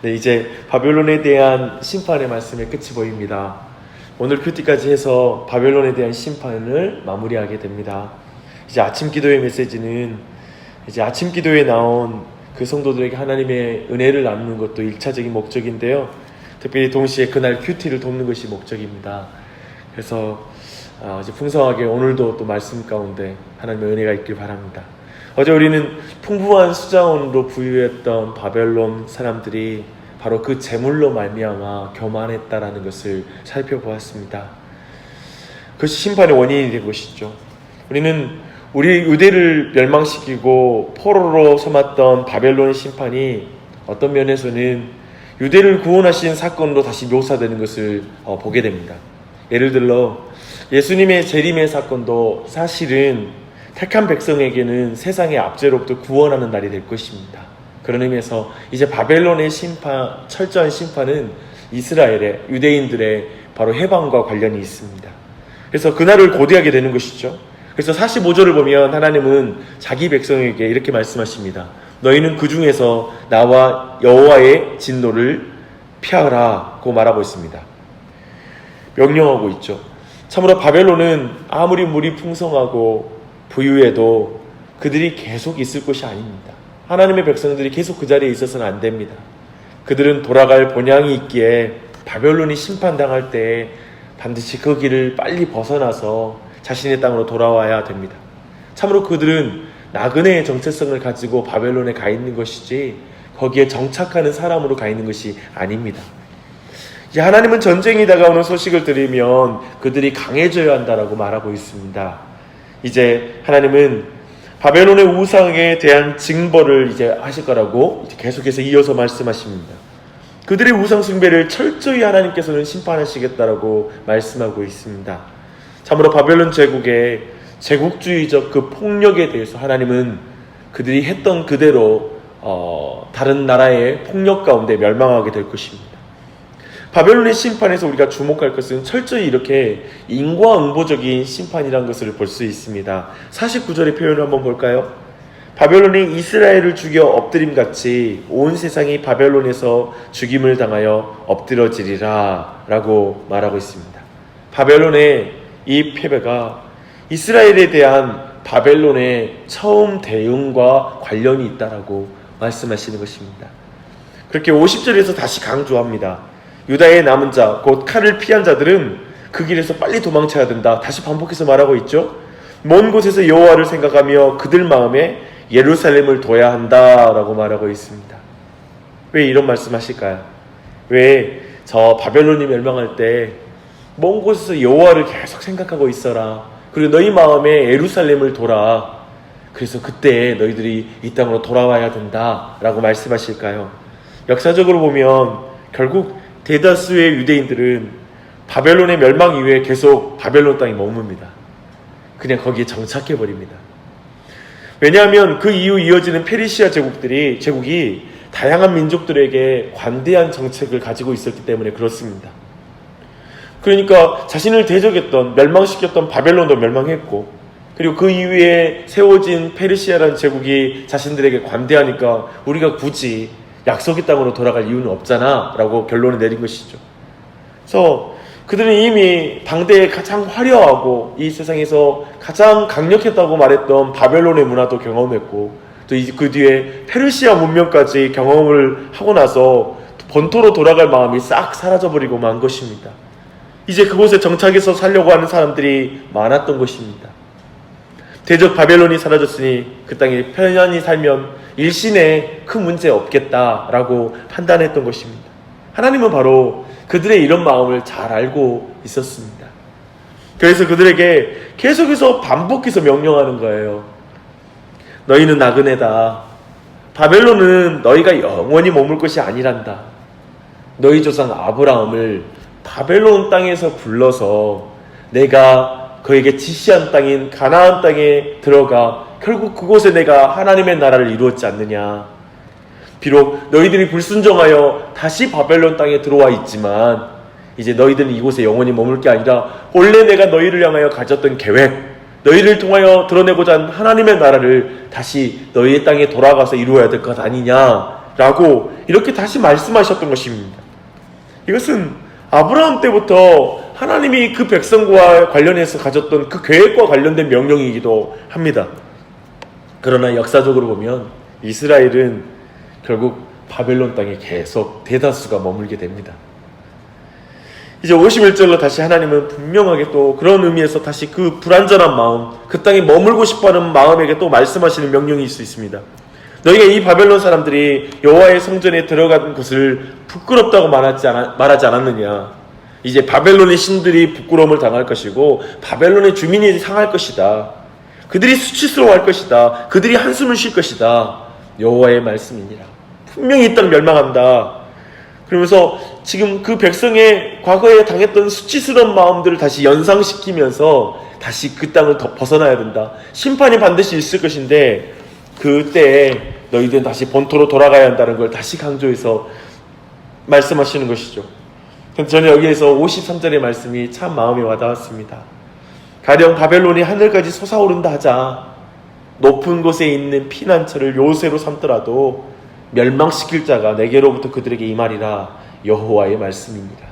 네, 이제 바벨론에 대한 심판의 말씀의 끝이 보입니다. 오늘 큐티까지 해서 바벨론에 대한 심판을 마무리하게 됩니다. 이제 아침 기도의 메시지는 이제 아침 기도에 나온 그 성도들에게 하나님의 은혜를 나누는 것도 1차적인 목적인데요. 특별히 동시에 그날 큐티를 돕는 것이 목적입니다. 그래서 이제 풍성하게 오늘도 또 말씀 가운데 하나님의 은혜가 있길 바랍니다. 어제 우리는 풍부한 수자원으로 부유했던 바벨론 사람들이 바로 그 재물로 말미암아 교만했다라는 것을 살펴보았습니다. 그것이 심판의 원인이 된 것이죠. 우리는 우리 유대를 멸망시키고 포로로 삼았던 바벨론의 심판이 어떤 면에서는 유대를 구원하신 사건으로 다시 묘사되는 것을 보게 됩니다. 예를 들어 예수님의 재림의 사건도 사실은 택한 백성에게는 세상의 압제로부터 구원하는 날이 될 것입니다. 그런 의미에서 이제 바벨론의 철저한 심판은 이스라엘의 유대인들의 바로 해방과 관련이 있습니다. 그래서 그날을 고대하게 되는 것이죠. 그래서 45절을 보면 하나님은 자기 백성에게 이렇게 말씀하십니다. 너희는 그 중에서 나와 여호와의 진노를 피하라고 말하고 있습니다. 명령하고 있죠. 참으로 바벨론은 아무리 물이 풍성하고 부유해도 그들이 계속 있을 것이 아닙니다. 하나님의 백성들이 계속 그 자리에 있어서는 안 됩니다. 그들은 돌아갈 본향이 있기에 바벨론이 심판당할 때 반드시 그 길을 빨리 벗어나서 자신의 땅으로 돌아와야 됩니다. 참으로 그들은 나그네의 정체성을 가지고 바벨론에 가 있는 것이지 거기에 정착하는 사람으로 가 있는 것이 아닙니다. 이제 하나님은 전쟁이 다가오는 소식을 들으면 그들이 강해져야 한다라고 말하고 있습니다. 이제 하나님은 바벨론의 우상에 대한 징벌을 이제 하실 거라고 이제 계속해서 이어서 말씀하십니다. 그들의 우상 숭배를 철저히 하나님께서는 심판하시겠다라고 말씀하고 있습니다. 참으로 바벨론 제국의 제국주의적 그 폭력에 대해서 하나님은 그들이 했던 그대로 다른 나라의 폭력 가운데 멸망하게 될 것입니다. 바벨론의 심판에서 우리가 주목할 것은 철저히 이렇게 인과응보적인 심판이라는 것을 볼 수 있습니다. 49절의 표현을 한번 볼까요? 바벨론이 이스라엘을 죽여 엎드림같이 온 세상이 바벨론에서 죽임을 당하여 엎드러지리라 라고 말하고 있습니다. 바벨론의 이 패배가 이스라엘에 대한 바벨론의 처음 대응과 관련이 있다라고 말씀하시는 것입니다. 그렇게 50절에서 다시 강조합니다. 유다의 남은 자, 곧 칼을 피한 자들은 그 길에서 빨리 도망쳐야 된다. 다시 반복해서 말하고 있죠. 먼 곳에서 여호와를 생각하며 그들 마음에 예루살렘을 둬야 한다라고 말하고 있습니다. 왜 이런 말씀하실까요? 왜 저 바벨론이 멸망할 때 먼 곳에서 여호와를 계속 생각하고 있어라. 그리고 너희 마음에 예루살렘을 둬라. 그래서 그때 너희들이 이 땅으로 돌아와야 된다라고 말씀하실까요? 역사적으로 보면 결국 대다수의 유대인들은 바벨론의 멸망 이후에 계속 바벨론 땅에 머뭅니다. 그냥 거기에 정착해버립니다. 왜냐하면 그 이후 이어지는 페르시아 제국이 다양한 민족들에게 관대한 정책을 가지고 있었기 때문에 그렇습니다. 그러니까 자신을 대적했던, 멸망시켰던 바벨론도 멸망했고, 그리고 그 이후에 세워진 페르시아라는 제국이 자신들에게 관대하니까 우리가 굳이 약속의 땅으로 돌아갈 이유는 없잖아 라고 결론을 내린 것이죠. 그래서 그들은 이미 당대에 가장 화려하고 이 세상에서 가장 강력했다고 말했던 바벨론의 문화도 경험했고, 또 그 뒤에 페르시아 문명까지 경험을 하고 나서 본토로 돌아갈 마음이 싹 사라져버리고 만 것입니다. 이제 그곳에 정착해서 살려고 하는 사람들이 많았던 것입니다. 대적 바벨론이 사라졌으니 그 땅에 편안히 살면 일신에 큰 문제 없겠다라고 판단했던 것입니다. 하나님은 바로 그들의 이런 마음을 잘 알고 있었습니다. 그래서 그들에게 계속해서 반복해서 명령하는 거예요. 너희는 나그네다. 바벨론은 너희가 영원히 머물 것이 아니란다. 너희 조상 아브라함을 바벨론 땅에서 불러서 내가 그에게 지시한 땅인 가나안 땅에 들어가 결국 그곳에 내가 하나님의 나라를 이루었지 않느냐. 비록 너희들이 불순종하여 다시 바벨론 땅에 들어와 있지만 이제 너희들은 이곳에 영원히 머물 게 아니라 원래 내가 너희를 향하여 가졌던 계획, 너희를 통하여 드러내고자 한 하나님의 나라를 다시 너희의 땅에 돌아가서 이루어야 될 것 아니냐. 라고 이렇게 다시 말씀하셨던 것입니다. 이것은 아브라함 때부터 하나님이 그 백성과 관련해서 가졌던 그 계획과 관련된 명령이기도 합니다. 그러나 역사적으로 보면 이스라엘은 결국 바벨론 땅에 계속 대다수가 머물게 됩니다. 이제 51절로 다시 하나님은 분명하게 또 그런 의미에서 다시 그 불완전한 마음, 그 땅에 머물고 싶어하는 마음에게 또 말씀하시는 명령이 있을 수 있습니다. 너희가 이 바벨론 사람들이 여호와의 성전에 들어간 것을 부끄럽다고 말하지 않았느냐. 이제 바벨론의 신들이 부끄러움을 당할 것이고 바벨론의 주민이 상할 것이다. 그들이 수치스러워할 것이다. 그들이 한숨을 쉴 것이다. 여호와의 말씀이니라. 분명히 이 땅 멸망한다. 그러면서 지금 그 백성의 과거에 당했던 수치스러운 마음들을 다시 연상시키면서 다시 그 땅을 더 벗어나야 된다. 심판이 반드시 있을 것인데 그때 너희들은 다시 본토로 돌아가야 한다는 걸 다시 강조해서 말씀하시는 것이죠. 저는 여기에서 53절의 말씀이 참 마음에 와닿았습니다. 가령 바벨론이 하늘까지 솟아오른다 하자 높은 곳에 있는 피난처를 요새로 삼더라도 멸망시킬 자가 내게로부터 그들에게 임하리라. 여호와의 말씀입니다.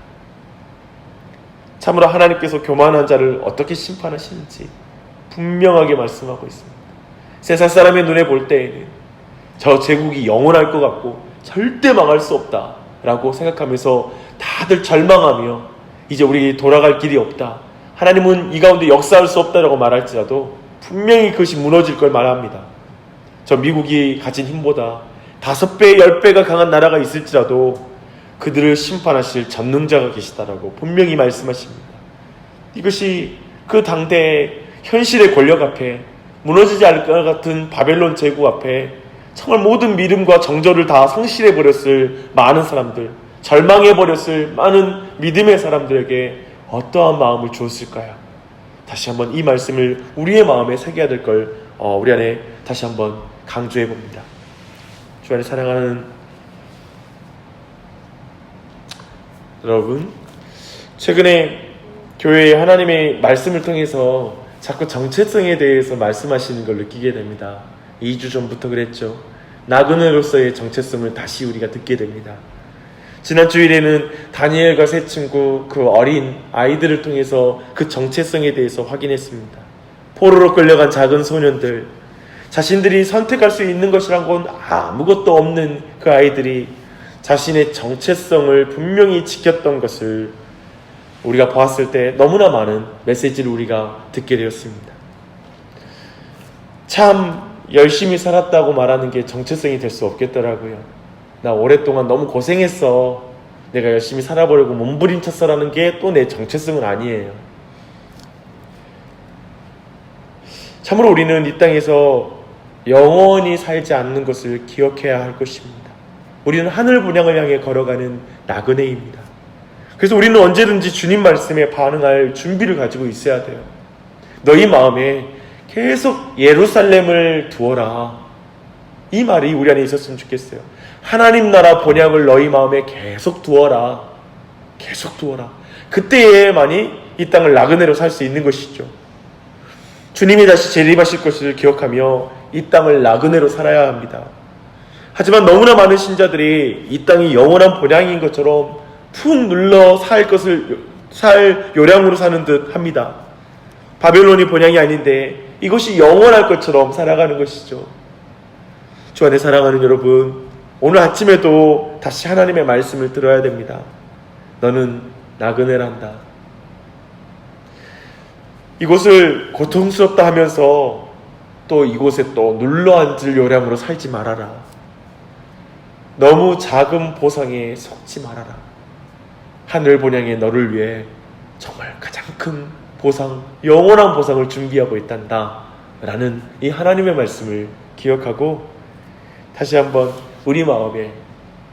참으로 하나님께서 교만한 자를 어떻게 심판하시는지 분명하게 말씀하고 있습니다. 세상 사람의 눈에 볼 때에는 저 제국이 영원할 것 같고 절대 망할 수 없다 라고 생각하면서 다들 절망하며 이제 우리 돌아갈 길이 없다, 하나님은 이 가운데 역사할 수 없다라고 말할지라도 분명히 그것이 무너질 걸 말합니다. 저 미국이 가진 힘보다 5배, 10배가 강한 나라가 있을지라도 그들을 심판하실 전능자가 계시다라고 분명히 말씀하십니다. 이것이 그 당대의 현실의 권력 앞에, 무너지지 않을 것 같은 바벨론 제국 앞에 정말 모든 믿음과 정절을 다 상실해버렸을 많은 사람들, 절망해버렸을 많은 믿음의 사람들에게 어떠한 마음을 주었을까요? 다시 한번 이 말씀을 우리의 마음에 새겨야 될 걸 우리 안에 다시 한번 강조해 봅니다. 주 안에 사랑하는 여러분, 최근에 교회에 하나님의 말씀을 통해서 자꾸 정체성에 대해서 말씀하시는 걸 느끼게 됩니다. 2주 전부터 그랬죠. 나그네로서의 정체성을 다시 우리가 듣게 됩니다. 지난 주일에는 다니엘과 세 친구, 그 어린 아이들을 통해서 그 정체성에 대해서 확인했습니다. 포로로 끌려간 작은 소년들, 자신들이 선택할 수 있는 것이란 건 아무것도 없는 그 아이들이 자신의 정체성을 분명히 지켰던 것을 우리가 보았을 때 너무나 많은 메시지를 우리가 듣게 되었습니다. 참 열심히 살았다고 말하는 게 정체성이 될 수 없겠더라고요. 나 오랫동안 너무 고생했어, 내가 열심히 살아보려고 몸부림쳤어라는 게 또 내 정체성은 아니에요. 참으로 우리는 이 땅에서 영원히 살지 않는 것을 기억해야 할 것입니다. 우리는 하늘 분향을 향해 걸어가는 나그네입니다. 그래서 우리는 언제든지 주님 말씀에 반응할 준비를 가지고 있어야 돼요. 너희 마음에 계속 예루살렘을 두어라, 이 말이 우리 안에 있었으면 좋겠어요. 하나님 나라 본향을 너희 마음에 계속 두어라. 계속 두어라. 그때에만이 이 땅을 나그네로 살 수 있는 것이죠. 주님이 다시 재림하실 것을 기억하며 이 땅을 나그네로 살아야 합니다. 하지만 너무나 많은 신자들이 이 땅이 영원한 본향인 것처럼 푹 눌러 살 요량으로 사는 듯 합니다. 바벨론이 본향이 아닌데 이것이 영원할 것처럼 살아가는 것이죠. 주 안에 사랑하는 여러분, 오늘 아침에도 다시 하나님의 말씀을 들어야 됩니다. 너는 나그네란다. 이곳을 고통스럽다 하면서 또 이곳에 또 눌러앉을 요량으로 살지 말아라. 너무 작은 보상에 속지 말아라. 하늘 본향의 너를 위해 정말 가장 큰 보상, 영원한 보상을 준비하고 있단다 라는 이 하나님의 말씀을 기억하고 다시 한번 우리 마음에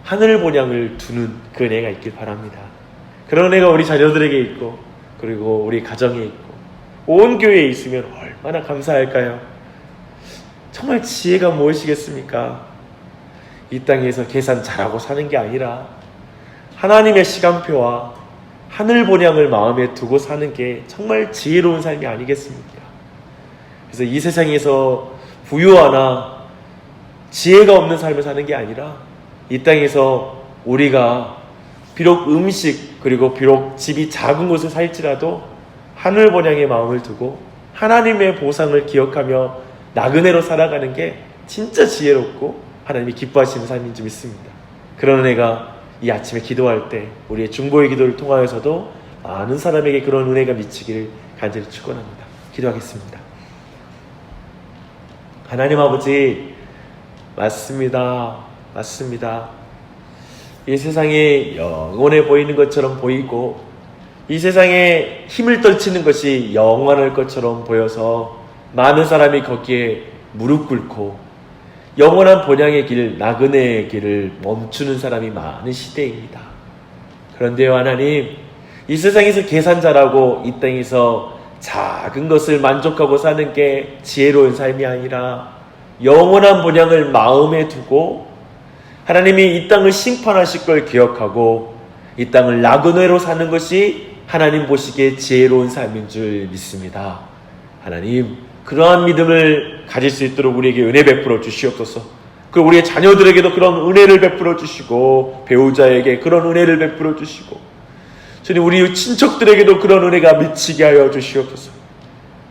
하늘 본향을 두는 그 은혜가 있길 바랍니다. 그런 은혜가 우리 자녀들에게 있고 그리고 우리 가정에 있고 온 교회에 있으면 얼마나 감사할까요? 정말 지혜가 무엇이겠습니까? 이 땅에서 계산 잘하고 사는 게 아니라 하나님의 시간표와 하늘 본향을 마음에 두고 사는 게 정말 지혜로운 삶이 아니겠습니까? 그래서 이 세상에서 부유하나 지혜가 없는 삶을 사는 게 아니라 이 땅에서 우리가 비록 음식 그리고 비록 집이 작은 곳에 살지라도 하늘 번향의 마음을 두고 하나님의 보상을 기억하며 나그네로 살아가는 게 진짜 지혜롭고 하나님이 기뻐하시는 삶인 줄 믿습니다. 그런 은혜가 이 아침에 기도할 때 우리의 중보의 기도를 통하여서도 많은 사람에게 그런 은혜가 미치기를 간절히 축원합니다. 기도하겠습니다. 하나님 아버지, 맞습니다. 이 세상에 영원해 보이는 것처럼 보이고 이 세상에 힘을 떨치는 것이 영원할 것처럼 보여서 많은 사람이 거기에 무릎 꿇고 영원한 본향의 길, 나그네의 길을 멈추는 사람이 많은 시대입니다. 그런데요, 하나님, 이 세상에서 계산 잘하고 이 땅에서 작은 것을 만족하고 사는 게 지혜로운 삶이 아니라 영원한 본향을 마음에 두고 하나님이 이 땅을 심판하실 걸 기억하고 이 땅을 나그네로 사는 것이 하나님 보시기에 지혜로운 삶인 줄 믿습니다. 하나님, 그러한 믿음을 가질 수 있도록 우리에게 은혜 베풀어 주시옵소서. 그 우리의 자녀들에게도 그런 은혜를 베풀어 주시고 배우자에게 그런 은혜를 베풀어 주시고 주님, 우리 친척들에게도 그런 은혜가 미치게 하여 주시옵소서.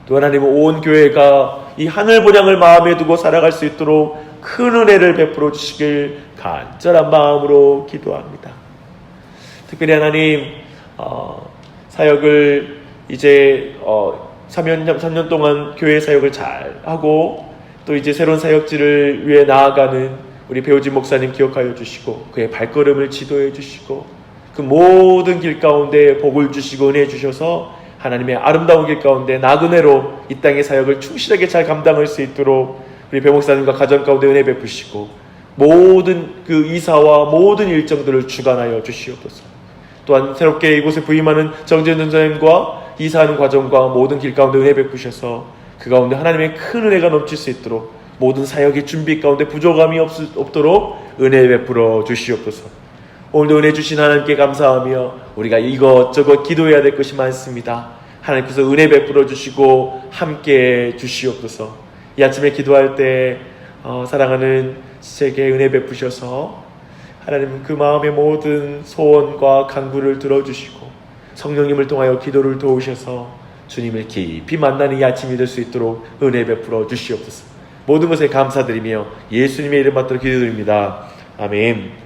또 하나님, 온 교회가 이 하늘 본향을 마음에 두고 살아갈 수 있도록 큰 은혜를 베풀어 주시길 간절한 마음으로 기도합니다. 특별히 하나님, 사역을 이제 3년 동안 교회 사역을 잘 하고 또 이제 새로운 사역지를 위해 나아가는 우리 배우진 목사님 기억하여 주시고 그의 발걸음을 지도해 주시고 그 모든 길 가운데 복을 주시고 은혜 주셔서 하나님의 아름다운 길 가운데 나그네로 이 땅의 사역을 충실하게 잘 감당할 수 있도록 우리 배 목사님과 가정 가운데 은혜 베푸시고 모든 그 이사와 모든 일정들을 주관하여 주시옵소서. 또한 새롭게 이곳에 부임하는 정재현 전사님과 이사하는 과정과 모든 길 가운데 은혜 베푸셔서 그 가운데 하나님의 큰 은혜가 넘칠 수 있도록 모든 사역의 준비 가운데 부족함이 없도록 은혜 베풀어 주시옵소서. 오늘도 은혜 주신 하나님께 감사하며 우리가 이것저것 기도해야 될 것이 많습니다. 하나님께서 은혜 베풀어 주시고 함께 주시옵소서. 이 아침에 기도할 때 사랑하는 제게 은혜 베푸셔서 하나님 그 마음의 모든 소원과 간구를 들어주시고 성령님을 통하여 기도를 도우셔서 주님을 깊이 만나는 이 아침이 될 수 있도록 은혜 베풀어 주시옵소서. 모든 것에 감사드리며 예수님의 이름 받들어 기도드립니다. 아멘.